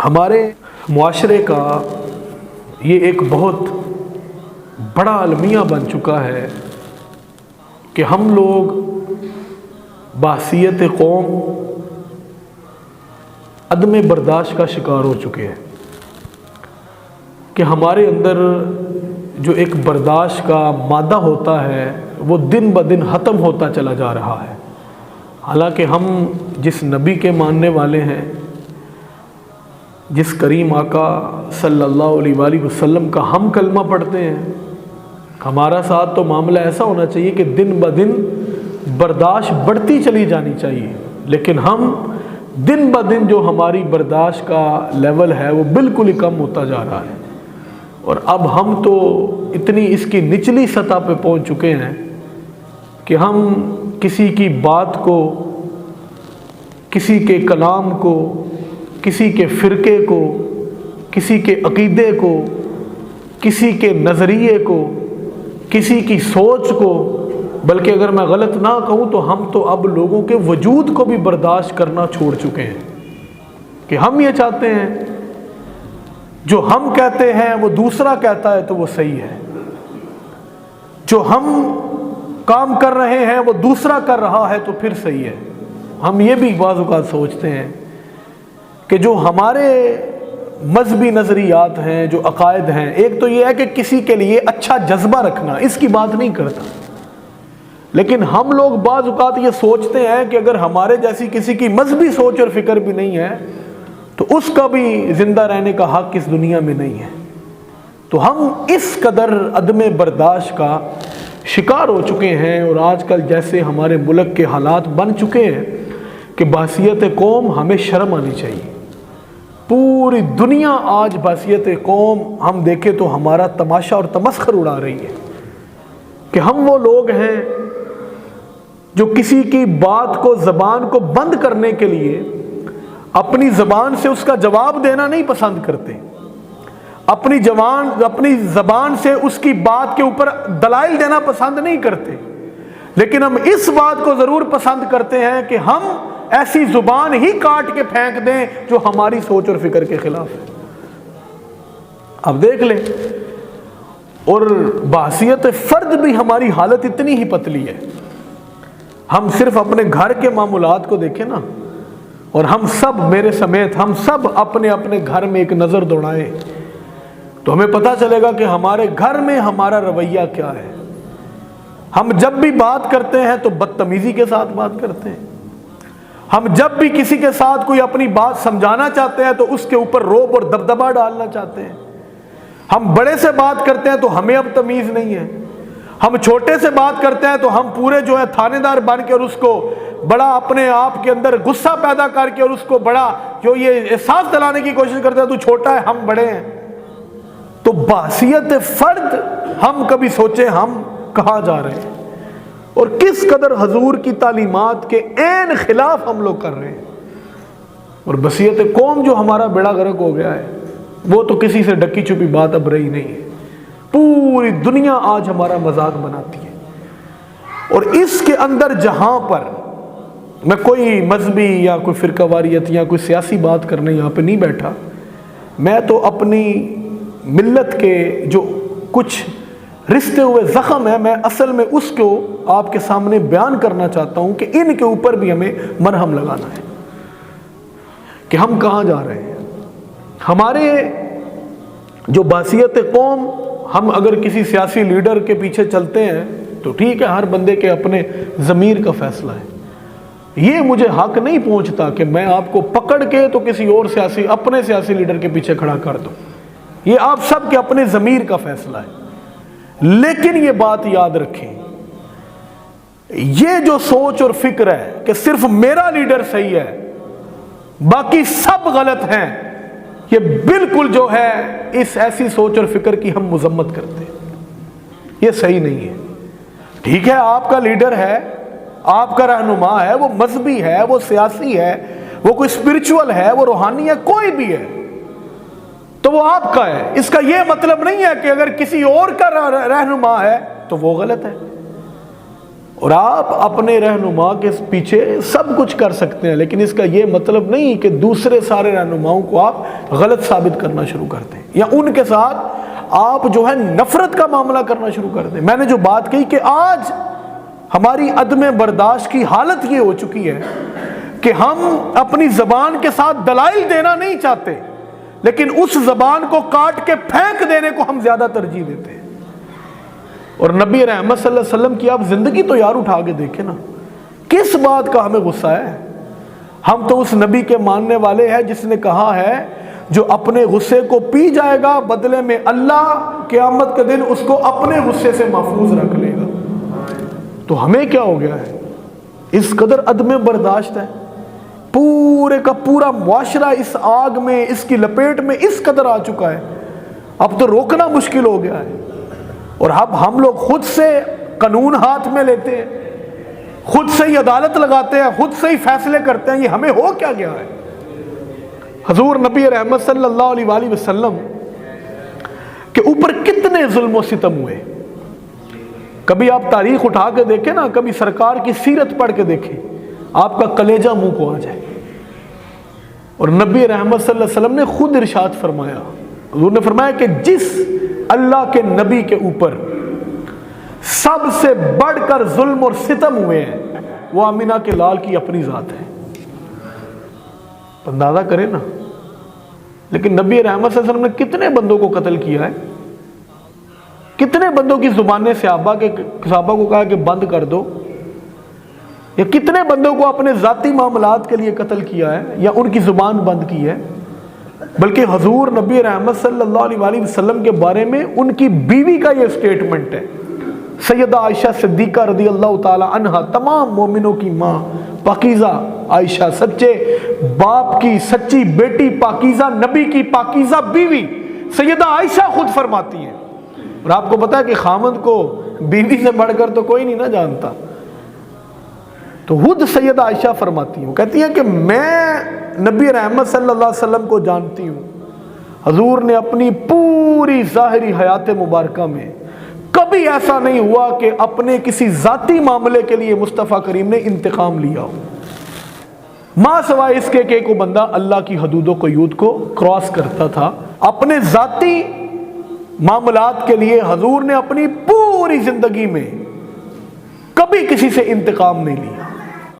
ہمارے معاشرے کا یہ ایک بہت بڑا المیہ بن چکا ہے کہ ہم لوگ بحیثیت قوم عدم برداشت کا شکار ہو چکے ہیں کہ ہمارے اندر جو ایک برداشت کا مادہ ہوتا ہے وہ دن بدن ختم ہوتا چلا جا رہا ہے۔ حالانکہ ہم جس نبی کے ماننے والے ہیں، جس کریم آقا صلی اللہ علیہ وآلہ وسلم کا ہم کلمہ پڑھتے ہیں، ہمارا ساتھ تو معاملہ ایسا ہونا چاہیے کہ دن بدن برداشت بڑھتی چلی جانی چاہیے، لیکن ہم دن بدن جو ہماری برداشت کا لیول ہے وہ بالکل ہی کم ہوتا جا رہا ہے۔ اور اب ہم تو اتنی اس کی نچلی سطح پہ پہنچ چکے ہیں کہ ہم کسی کی بات کو، کسی کے کلام کو، کسی کے فرقے کو، کسی کے عقیدے کو، کسی کے نظریے کو، کسی کی سوچ کو، بلکہ اگر میں غلط نہ کہوں تو ہم تو اب لوگوں کے وجود کو بھی برداشت کرنا چھوڑ چکے ہیں کہ ہم یہ چاہتے ہیں جو ہم کہتے ہیں وہ دوسرا کہتا ہے تو وہ صحیح ہے، جو ہم کام کر رہے ہیں وہ دوسرا کر رہا ہے تو پھر صحیح ہے۔ ہم یہ بھی بعض اوقات سوچتے ہیں کہ جو ہمارے مذہبی نظریات ہیں، جو عقائد ہیں، ایک تو یہ ہے کہ کسی کے لیے اچھا جذبہ رکھنا، اس کی بات نہیں کرتا، لیکن ہم لوگ بعض اوقات یہ سوچتے ہیں کہ اگر ہمارے جیسی کسی کی مذہبی سوچ اور فکر بھی نہیں ہے تو اس کا بھی زندہ رہنے کا حق اس دنیا میں نہیں ہے۔ تو ہم اس قدر عدم برداشت کا شکار ہو چکے ہیں، اور آج کل جیسے ہمارے ملک کے حالات بن چکے ہیں کہ بحیثیت قوم ہمیں شرم آنی چاہیے۔ پوری دنیا آج بحیثیت قوم ہم دیکھیں تو ہمارا تماشا اور تمسخر اڑا رہی ہے کہ ہم وہ لوگ ہیں جو کسی کی بات کو، زبان کو بند کرنے کے لیے اپنی زبان سے اس کا جواب دینا نہیں پسند کرتے، اپنی زبان سے اس کی بات کے اوپر دلائل دینا پسند نہیں کرتے، لیکن ہم اس بات کو ضرور پسند کرتے ہیں کہ ہم ایسی زبان ہی کاٹ کے پھینک دیں جو ہماری سوچ اور فکر کے خلاف ہے۔ اب دیکھ لیں، اور بحیثیت فرد بھی ہماری حالت اتنی ہی پتلی ہے۔ ہم صرف اپنے گھر کے معاملات کو دیکھیں نا، اور ہم سب، میرے سمیت ہم سب اپنے اپنے گھر میں ایک نظر دوڑائیں تو ہمیں پتہ چلے گا کہ ہمارے گھر میں ہمارا رویہ کیا ہے۔ ہم جب بھی بات کرتے ہیں تو بدتمیزی کے ساتھ بات کرتے ہیں، ہم جب بھی کسی کے ساتھ کوئی اپنی بات سمجھانا چاہتے ہیں تو اس کے اوپر روب اور دبدبہ ڈالنا چاہتے ہیں، ہم بڑے سے بات کرتے ہیں تو ہمیں اب تمیز نہیں ہے، ہم چھوٹے سے بات کرتے ہیں تو ہم پورے جو ہے تھانے دار بن کے اور اس کو بڑا اپنے آپ کے اندر غصہ پیدا کر کے اور اس کو بڑا جو یہ احساس دلانے کی کوشش کرتے ہیں تو چھوٹا ہے، ہم بڑے ہیں۔ تو بحیثیت فرد ہم کبھی سوچیں ہم کہاں جا رہے ہیں اور کس قدر حضور کی تعلیمات کے عین خلاف ہم لوگ کر رہے ہیں۔ اور بحیثیت قوم جو ہمارا بیڑا غرق ہو گیا ہے وہ تو کسی سے ڈکی چھپی بات اب رہی نہیں ہے، پوری دنیا آج ہمارا مذاق بناتی ہے۔ اور اس کے اندر جہاں پر میں کوئی مذہبی یا کوئی فرقہ واریت یا کوئی سیاسی بات کرنے یہاں پہ نہیں بیٹھا، میں تو اپنی ملت کے جو کچھ رشتے ہوئے زخم ہے، میں اصل میں اس کو آپ کے سامنے بیان کرنا چاہتا ہوں کہ ان کے اوپر بھی ہمیں مرہم لگانا ہے کہ ہم کہاں جا رہے ہیں۔ ہمارے جو بحیثیت قوم، ہم اگر کسی سیاسی لیڈر کے پیچھے چلتے ہیں تو ٹھیک ہے، ہر بندے کے اپنے ضمیر کا فیصلہ ہے، یہ مجھے حق نہیں پہنچتا کہ میں آپ کو پکڑ کے تو کسی اور اپنے سیاسی لیڈر کے پیچھے کھڑا کر دوں، یہ آپ سب کے اپنے ضمیر کا فیصلہ ہے۔ لیکن یہ بات یاد رکھیں، یہ جو سوچ اور فکر ہے کہ صرف میرا لیڈر صحیح ہے باقی سب غلط ہیں، یہ بالکل جو ہے اس ایسی سوچ اور فکر کی ہم مذمت کرتے ہیں، یہ صحیح نہیں ہے۔ ٹھیک ہے، آپ کا لیڈر ہے، آپ کا رہنما ہے، وہ مذہبی ہے، وہ سیاسی ہے، وہ کوئی اسپرچول ہے، وہ روحانی ہے، کوئی بھی ہے تو وہ آپ کا ہے۔ اس کا یہ مطلب نہیں ہے کہ اگر کسی اور کا رہنما ہے تو وہ غلط ہے۔ اور آپ اپنے رہنما کے پیچھے سب کچھ کر سکتے ہیں، لیکن اس کا یہ مطلب نہیں کہ دوسرے سارے رہنماؤں کو آپ غلط ثابت کرنا شروع کر دیں یا ان کے ساتھ آپ جو ہے نفرت کا معاملہ کرنا شروع کر دیں۔ میں نے جو بات کہی کہ آج ہماری عدم برداشت کی حالت یہ ہو چکی ہے کہ ہم اپنی زبان کے ساتھ دلائل دینا نہیں چاہتے، لیکن اس زبان کو کاٹ کے پھینک دینے کو ہم زیادہ ترجیح دیتے ہیں۔ اور نبی رحمت صلی اللہ علیہ وسلم کی آپ زندگی تو یار اٹھا کے دیکھیں نا، کس بات کا ہمیں غصہ ہے؟ ہم تو اس نبی کے ماننے والے ہیں جس نے کہا ہے جو اپنے غصے کو پی جائے گا بدلے میں اللہ قیامت کے دن اس کو اپنے غصے سے محفوظ رکھ لے گا۔ تو ہمیں کیا ہو گیا ہے؟ اس قدر عدم برداشت ہے، پورے کا پورا معاشرہ اس آگ میں، اس کی لپیٹ میں اس قدر آ چکا ہے، اب تو روکنا مشکل ہو گیا ہے۔ اور اب ہم لوگ خود سے قانون ہاتھ میں لیتے ہیں، خود سے ہی عدالت لگاتے ہیں، خود سے ہی فیصلے کرتے ہیں، یہ ہمیں ہو کیا گیا ہے؟ حضور نبی رحمت صلی اللہ علیہ وآلہ وسلم کے اوپر کتنے ظلم و ستم ہوئے۔ کبھی آپ تاریخ اٹھا کے دیکھیں نا، کبھی سرکار کی سیرت پڑھ کے دیکھیں، آپ کا کلیجہ منہ کو آ جائے۔ اور نبی رحمت صلی اللہ علیہ وسلم نے خود ارشاد فرمایا، حضور نے فرمایا کہ جس اللہ کے نبی کے اوپر سب سے بڑھ کر ظلم اور ستم ہوئے ہیں وہ آمینہ کے لال کی اپنی ذات ہے۔ اندازہ کریں نا، لیکن نبی رحمت صلی اللہ علیہ وسلم نے کتنے بندوں کو قتل کیا ہے، کتنے بندوں کی زبانیں صحابہ کو کہا کہ بند کر دو، یا کتنے بندوں کو اپنے ذاتی معاملات کے لیے قتل کیا ہے یا ان کی زبان بند کی ہے۔ بلکہ حضور نبی رحمت صلی اللہ علیہ وآلہ وسلم کے بارے میں ان کی بیوی کا یہ سٹیٹمنٹ ہے، سیدہ عائشہ صدیقہ رضی اللہ تعالی عنہا، تمام مومنوں کی ماں پاکیزہ عائشہ، سچے باپ کی سچی بیٹی، پاکیزہ نبی کی پاکیزہ بیوی سیدہ عائشہ خود فرماتی ہیں۔ اور آپ کو پتا ہے کہ خامد کو بیوی سے بڑھ کر تو کوئی نہیں نہ جانتا، تو خود سیدہ عائشہ فرماتی ہیں، کہتی ہیں کہ میں نبی رحمت صلی اللہ علیہ وسلم کو جانتی ہوں، حضور نے اپنی پوری ظاہری حیات مبارکہ میں کبھی ایسا نہیں ہوا کہ اپنے کسی ذاتی معاملے کے لیے مصطفیٰ کریم نے انتقام لیا ہو، ماں سوائے اس کے کہ کوئی بندہ اللہ کی حدود و قیود کو کراس کرتا تھا۔ اپنے ذاتی معاملات کے لیے حضور نے اپنی پوری زندگی میں کبھی کسی سے انتقام نہیں لیا۔